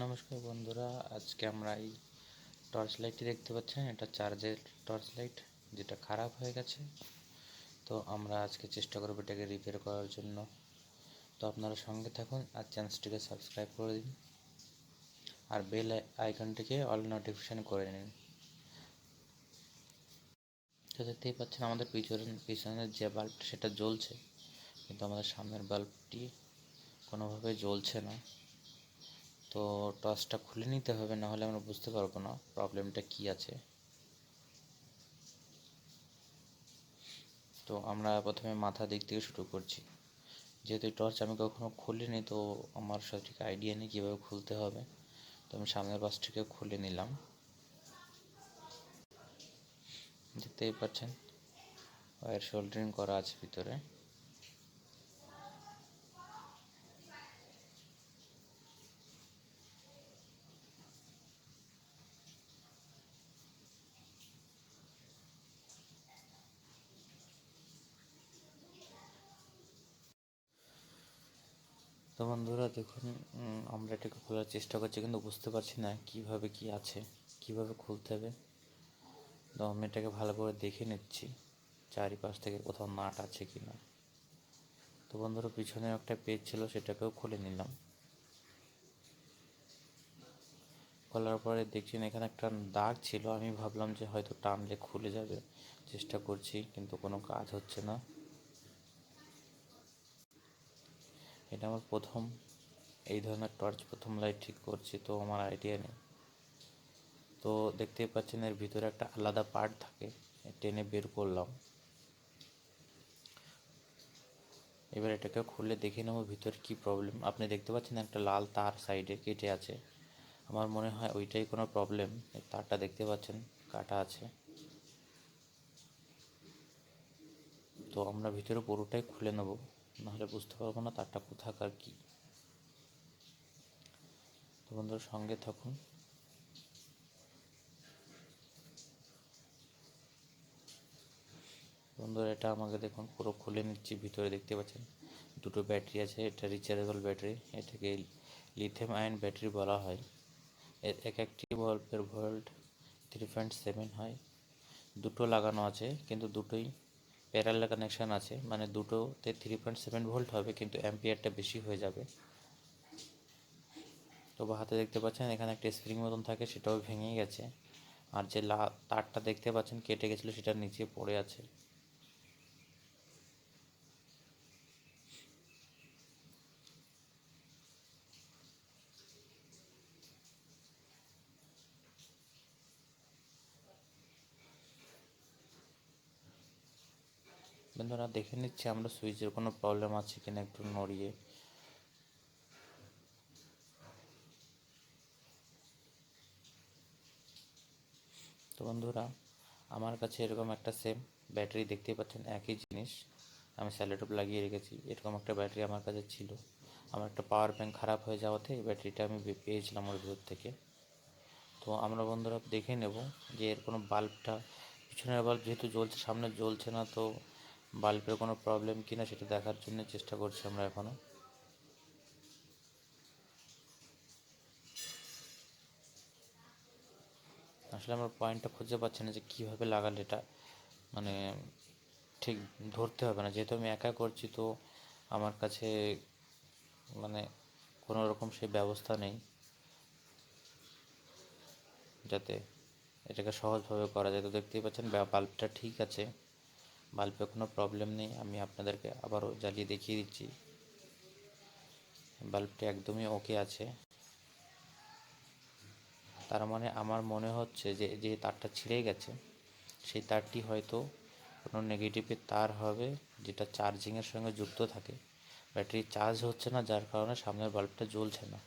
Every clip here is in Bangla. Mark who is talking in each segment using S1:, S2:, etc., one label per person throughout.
S1: নমস্কার বন্ধুরা, আজকে আমরা এই টর্চ লাইটটি দেখতে পাচ্ছেন, এটা চার্জের টর্চ লাইট যেটা খারাপ হয়ে গেছে। তো আমরা আজকে চেষ্টা করব এটাকে রিপেয়ার করার জন্য। তো আপনারা সঙ্গে থাকুন আর চ্যানেলটিকে সাবস্ক্রাইব করে দিন আর বেল আইকনটিকে অল নোটিফিকেশান করে নিন। তো দেখতেই পাচ্ছেন আমাদের পিছনের যে বাল্বটা সেটা জ্বলছে, কিন্তু আমাদের সামনের বাল্বটি কোনোভাবে জ্বলছে না। তো টর্চটা খুলে নিতে হবে, নাহলে আমরা বুঝতে পারবো না প্রবলেমটা কী আছে। তো আমরা প্রথমে মাথা দিক থেকে শুরু করছি। যেহেতু এই টর্চ আমি কখনো খুলিনি, তো আমার সঠিক আইডিয়া নেই কীভাবে খুলতে হবে। তো আমি সামনের পাশটিকে খুলে নিলাম। দেখতেই পাচ্ছেন ওয়্যার সোল্ডারিং করা আছে ভিতরে। তো বন্ধুরা দেখুন, আমরা এটাকে খোলার চেষ্টা করছি, কিন্তু বুঝতে পারছি না কীভাবে কী আছে, কীভাবে খুলতে হবে। তো আমি এটাকে ভালো করে দেখে নিচ্ছি চারিপাশ থেকে কোথাও নাট আছে কি না। তো বন্ধুরা, পিছনে একটা পেজ ছিল, সেটাকেও খুলে নিলাম। খোলার পরে দেখছেন এখানে একটা দাগ ছিল। আমি ভাবলাম যে হয়তো টানলে খুলে যাবে, চেষ্টা করছি কিন্তু কোনো কাজ হচ্ছে না। এটা আমার প্রথম এই ধরনের টর্চ, প্রথম লাইট ঠিক করছি, তো আমার আইডিয়া নেই। তো দেখতেই পাচ্ছেন এর ভিতরে একটা আলাদা পার্ট থাকে, টেনে বের করলাম। এবার এটাকে খুলে দেখে নেব ভিতরে কী প্রবলেম। আপনি দেখতে পাচ্ছেন একটা লাল তার সাইডে কেটে আছে, আমার মনে হয় ওইটাই কোনো প্রবলেম। এই তারটা দেখতে পাচ্ছেন কাটা আছে। তো আমরা ভিতরে পুরোটাই খুলে নেব, নাহলে বুঝতে পারবো না তারটা কোথাকার কী। তো বন্ধুরা সঙ্গে থাকুন। বন্ধুরা এটা আমাকে দেখুন পুরো খুলে নিচ্ছি। ভিতরে দেখতে পাচ্ছেন দুটো ব্যাটারি আছে, এটা রিচার্জেবল ব্যাটারি। এটাকে লিথিয়াম আয়ন ব্যাটারি বলা হয়। এর এক একটি বাল্বের ভোল্ট 3.7 হয়। দুটো লাগানো আছে, কিন্তু দুটোই প্যারালাল কানেকশান আছে, মানে দুটোতে 3.7 ভোল্ট হবে, কিন্তু অ্যাম্পিয়ারটা বেশি হয়ে যাবে। তো হাতে দেখতে পাচ্ছেন এখানে একটা স্প্রিং মতন থাকে, সেটাও ভেঙে গেছে। আর যে তারটা দেখতে পাচ্ছেন কেটে গেছিলো, সেটা নিচে পড়ে আছে। বন্ধুরা দেখে নিচ্ছি আমরা সুইচের কোনো প্রবলেম আছে কিনা, একটু নড়িয়ে। তো বন্ধুরা আমার কাছে এরকম একটা সেম ব্যাটারি দেখতেই পাচ্ছেন, একই জিনিস আমি স্যালোটেপ লাগিয়ে রেখেছি। এরকম একটা ব্যাটারি আমার কাছে ছিল। আমার একটা পাওয়ার ব্যাঙ্ক খারাপ হয়ে যাওয়াতে এই ব্যাটারিটা আমি পেয়েছিলাম ওর ভিতর থেকে। তো আমরা বন্ধুরা দেখে নেব যে এর কোনো বাল্বটা, পিছনের বাল্ব যেহেতু জ্বলছে, সামনে জ্বলছে না, তো বাল্বের কোনো প্রবলেম কিনা সেটা দেখার জন্য চেষ্টা করছি আমরা এখনও। আসলে আমরা পয়েন্টটা খুঁজে পাচ্ছি না যে কীভাবে লাগালে এটা মানে ঠিক ধরতে হবে না। যেহেতু আমি একা করছি, তো আমার কাছে মানে কোনো রকম সেই ব্যবস্থা নেই যাতে এটাকে সহজভাবে করা যায়। তো দেখতেই পাচ্ছেন বাল্বটা ঠিক আছে, বাল্বে কোনো প্রবলেম নেই। আমি আপনাদেরকে আবারও জ্বালিয়ে দেখিয়ে দিচ্ছি, বাল্বটি একদমই ওকে আছে। তার মানে আমার মনে হচ্ছে যে যে তারটা ছিঁড়ে গেছে, সেই তারটি হয়তো কোনো নেগেটিভের তার হবে, যেটা চার্জিংয়ের সঙ্গে যুক্ত থাকে। ব্যাটারি চার্জ হচ্ছে না, যার কারণে সামনের বাল্বটা জ্বলছে না।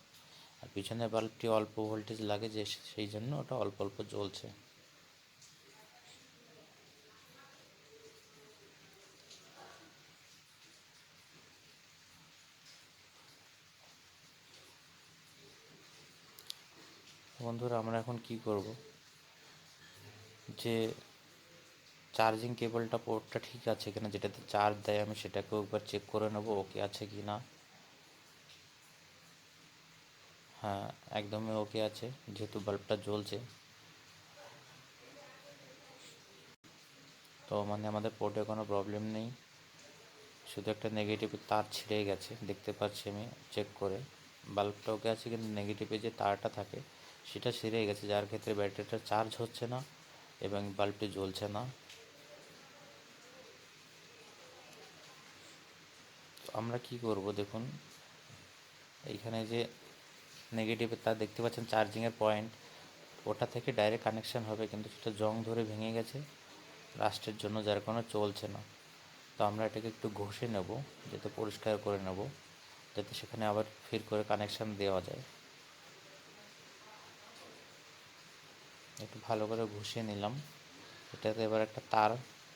S1: আর পিছনের বাল্বটি অল্প ভোল্টেজ লাগে, যে সেই জন্য ওটা অল্প অল্প জ্বলছে। বন্ধুরা আমরা এখন কি করব, যে চার্জিং কেবলটা পোর্টটা ঠিক আছে কিনা, যেটাতে চার্জ দেয়, আমি সেটাকেও একবার চেক করে নেবো ওকে আছে কি না। হ্যাঁ, একদমই ওকে আছে, যেহেতু বাল্বটা জ্বলছে। তো মানে আমাদের পোর্টে কোনো প্রবলেম নেই, শুধু একটা নেগেটিভ তার ছিঁড়ে গেছে, দেখতে পাচ্ছি আমি চেক করে। বাল্বটা ওকে আছে, কিন্তু নেগেটিভে যে তারটা থাকে সেটা ছিঁড়ে গেছে, যার ক্ষেত্রে ব্যাটারিটা চার্জ হচ্ছে না এবং বাল্বটি জ্বলছে না। তো আমরা কি করব দেখুন, এইখানে যে নেগেটিভের তার দেখতে পাচ্ছেন চার্জিংয়ের পয়েন্ট, ওটা থেকে ডাইরেক্ট কানেকশান হবে, কিন্তু সেটা জং ধরে ভেঙে গেছে রাস্টের জন্য, যার কারণে চলছে না। তো আমরা এটাকে একটু ঘষে নেব, যাতে পরিষ্কার করে নেব, যাতে সেখানে আবার ফির করে কানেকশান দেওয়া যায়। একটু ভালো করে ঘষে নিলাম। এটাতে এবার একটা তার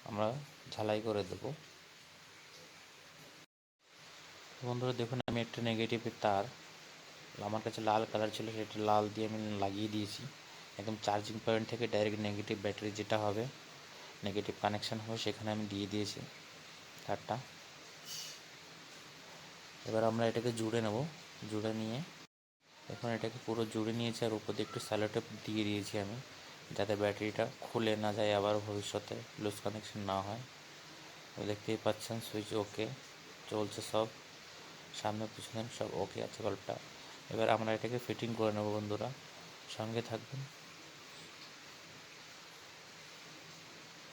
S1: আমরা ঝালাই করে দেব। বন্ধুরা দেখুন, আমি একটা নেগেটিভের তার, আমার কাছে লাল কালার ছিল, সেটা লাল দিয়ে আমি লাগিয়ে দিয়েছি। একদম চার্জিং পয়েন্ট থেকে ডাইরেক্ট নেগেটিভ ব্যাটারি যেটা হবে, নেগেটিভ কানেকশান হবে, সেখানে আমি দিয়ে দিয়েছি তারটা। এবার আমরা এটাকে জুড়ে নেব। জুড়ে নিয়ে এখন এটাকে পুরো জুড়ে নিয়েছি, আর উপর দিয়ে একটু স্যালোটেপ দিয়ে দিয়েছি আমি, যাতে ব্যাটারিটা খুলে না যায়, আবার ভবিষ্যতে লুজ কানেকশন না হয়। দেখতেই পাচ্ছেন সুইচ ওকে, চলছে সব, সামনে পিছনে সব ওকে আছে বাল্বটা। এবার আমরা এটাকে ফিটিং করে নেব বন্ধুরা, সঙ্গে থাকবেন।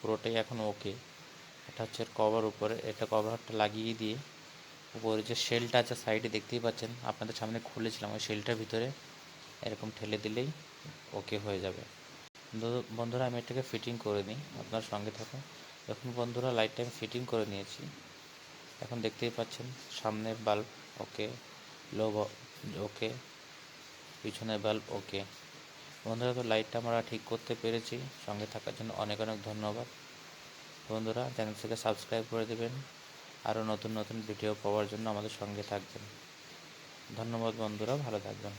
S1: পুরোটাই এখন ওকে। এটা হচ্ছে কভার উপরে, এটা কভারটা লাগিয়ে দিয়ে উপরে যে শেলটা আছে সাইডে দেখতেই পাচ্ছেন, আপনাদের সামনে খুলেছিলাম, ওই শেলটার ভিতরে এরকম ঠেলে দিলেই ওকে হয়ে যাবে। বন্ধুরা আমি এটাকে ফিটিং করে নিই, আপনার সঙ্গে থাকুন। দেখুন বন্ধুরা, লাইটটা আমি ফিটিং করে নিয়েছি। এখন দেখতেই পাচ্ছেন সামনের বাল্ব ওকে, লো ওকে, পিছনের বাল্ব ওকে। বন্ধুরা, তো লাইটটা আমরা ঠিক করতে পেরেছি। সঙ্গে থাকার জন্য অনেক অনেক ধন্যবাদ। বন্ধুরা, চ্যানেলটিকে সাবস্ক্রাইব করে দেবেন, আরও নতুন নতুন ভিডিও পাওয়ার জন্য আমাদের সঙ্গে থাকবেন। ধন্যবাদ বন্ধুরা, ভালো থাকবেন।